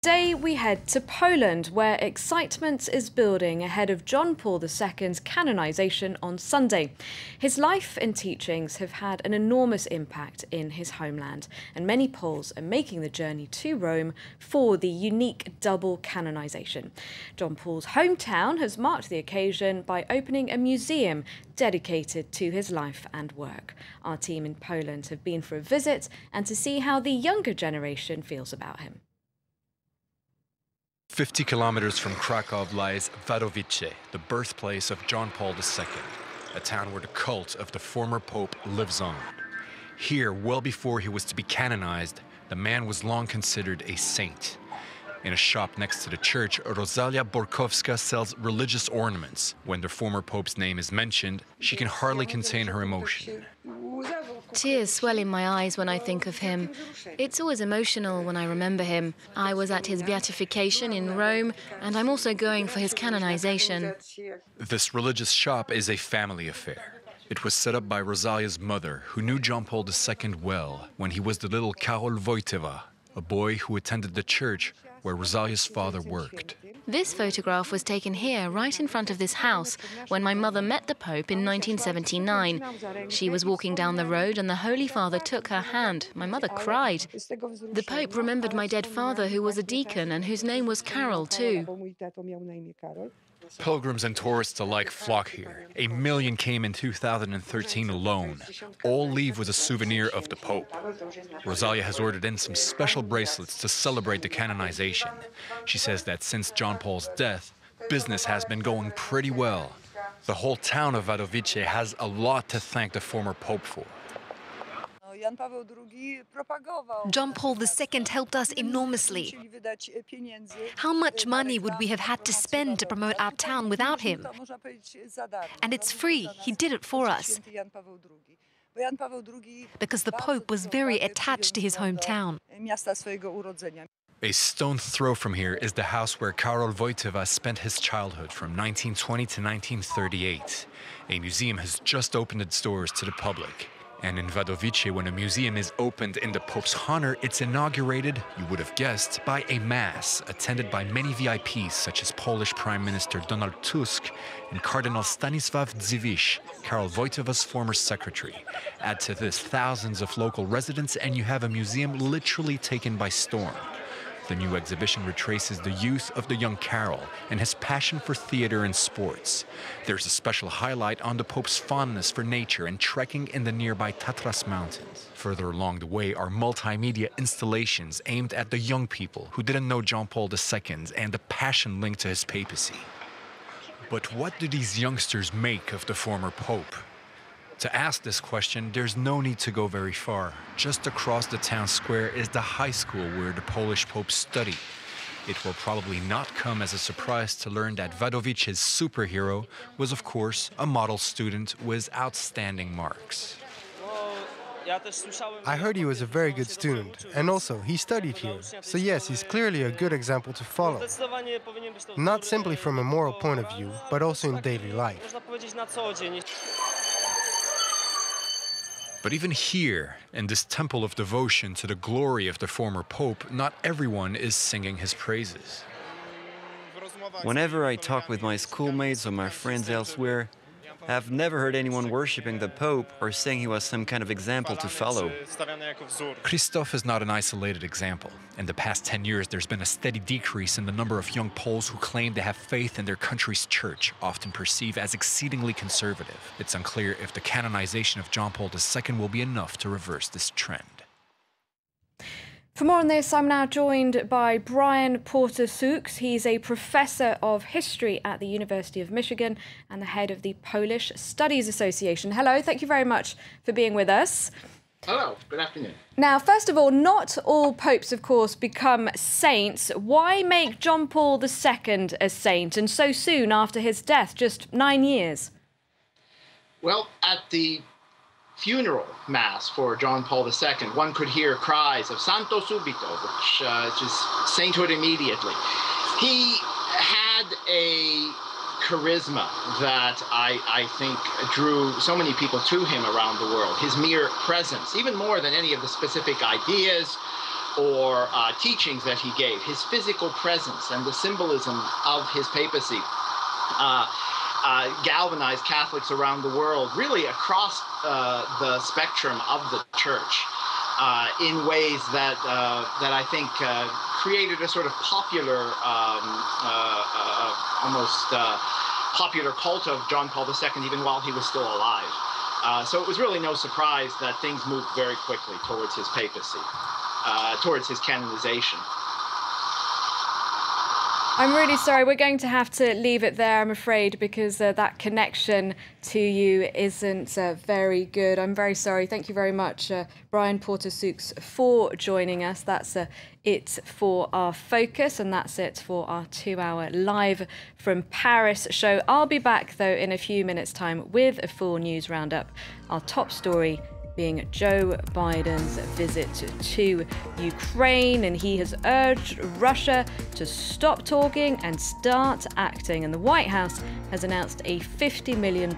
Today we head to Poland, where excitement is building ahead of John Paul II's canonization on Sunday. His life and teachings have had an enormous impact in his homeland, and many Poles are making the journey to Rome for the unique double canonization. John Paul's hometown has marked the occasion by opening a museum dedicated to his life and work. Our team in Poland have been for a visit and to see how the younger generation feels about him. 50 kilometers from Krakow lies Wadowice, the birthplace of John Paul II, a town where the cult of the former pope lives on. Here, well before he was to be canonized, the man was long considered a saint. In a shop next to the church, Rosalia Borkowska sells religious ornaments. When the former pope's name is mentioned, she can hardly contain her emotion. Tears swell in my eyes when I think of him. It's always emotional when I remember him. I was at his beatification in Rome, and I'm also going for his canonization. This religious shop is a family affair. It was set up by Rosalia's mother, who knew John Paul II well when he was the little Karol Wojtyla, a boy who attended the church where Rosalia's father worked. This photograph was taken here, right in front of this house, when my mother met the Pope in 1979. She was walking down the road and the Holy Father took her hand. My mother cried. The Pope remembered my dead father, who was a deacon and whose name was Karol too. Pilgrims and tourists alike flock here. 1 million came in 2013 alone. All leave with a souvenir of the Pope. Rosalia has ordered in some special bracelets to celebrate the canonization. She says that since John Paul's death, business has been going pretty well. The whole town of Wadowice has a lot to thank the former Pope for. John Paul II helped us enormously. How much money would we have had to spend to promote our town without him? And it's free. He did it for us. Because the Pope was very attached to his hometown. A stone's throw from here is the house where Karol Wojtyla spent his childhood from 1920 to 1938. A museum has just opened its doors to the public. And in Wadowice, when a museum is opened in the Pope's honor, it's inaugurated, you would have guessed, by a mass attended by many VIPs such as Polish Prime Minister Donald Tusk and Cardinal Stanisław Dziwisz, Karol Wojtyła's former secretary. Add to this thousands of local residents and you have a museum literally taken by storm. The new exhibition retraces the youth of the young Karol and his passion for theater and sports. There's a special highlight on the Pope's fondness for nature and trekking in the nearby Tatras Mountains. Further along the way are multimedia installations aimed at the young people who didn't know John Paul II and the passion linked to his papacy. But what do these youngsters make of the former Pope? To ask this question, there's no need to go very far. Just across the town square is the high school where the Polish Pope studied. It will probably not come as a surprise to learn that Wadowice's superhero was, of course, a model student with outstanding marks. I heard he was a very good student, and also he studied here. So yes, he's clearly a good example to follow. Not simply from a moral point of view, but also in daily life. But even here, in this temple of devotion to the glory of the former Pope, not everyone is singing his praises. Whenever I talk with my schoolmates or my friends elsewhere, I've never heard anyone worshipping the Pope or saying he was some kind of example to follow. Krzysztof is not an isolated example. In the past 10 years, there's been a steady decrease in the number of young Poles who claim to have faith in their country's church, often perceived as exceedingly conservative. It's unclear if the canonization of John Paul II will be enough to reverse this trend. For more on this, I'm now joined by Brian Porter-Soukes. He's a professor of history at the University of Michigan and the head of the Polish Studies Association. Hello, thank you very much for being with us. Hello, good afternoon. Now, first of all, not all popes, of course, become saints. Why make John Paul II a saint, and so soon after his death, just 9 years? Well, at the funeral mass for John Paul II, one could hear cries of Santo Subito, which is sainthood immediately. He had a charisma that I think drew so many people to him around the world. His mere presence, even more than any of the specific ideas or teachings that he gave, his physical presence and the symbolism of his papacy galvanized Catholics around the world, really across the spectrum of the church, in ways that I think created a sort of popular, almost popular cult of John Paul II, even while he was still alive. So it was really no surprise that things moved very quickly towards his papacy, towards his canonization. I'm really sorry, we're going to have to leave it there, I'm afraid, because that connection to you isn't very good. I'm very sorry. Thank you very much, Brian Porter-Souks, for joining us. That's it for our focus, and that's it for our 2-hour live from Paris show. I'll be back, though, in a few minutes' time with a full news roundup. Our top story being Joe Biden's visit to Ukraine, and he has urged Russia to stop talking and start acting, and the White House has announced a $50 million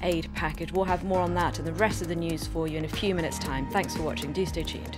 aid package. We'll have more on that and the rest of the news for you in a few minutes' time. Thanks for watching. Do stay tuned.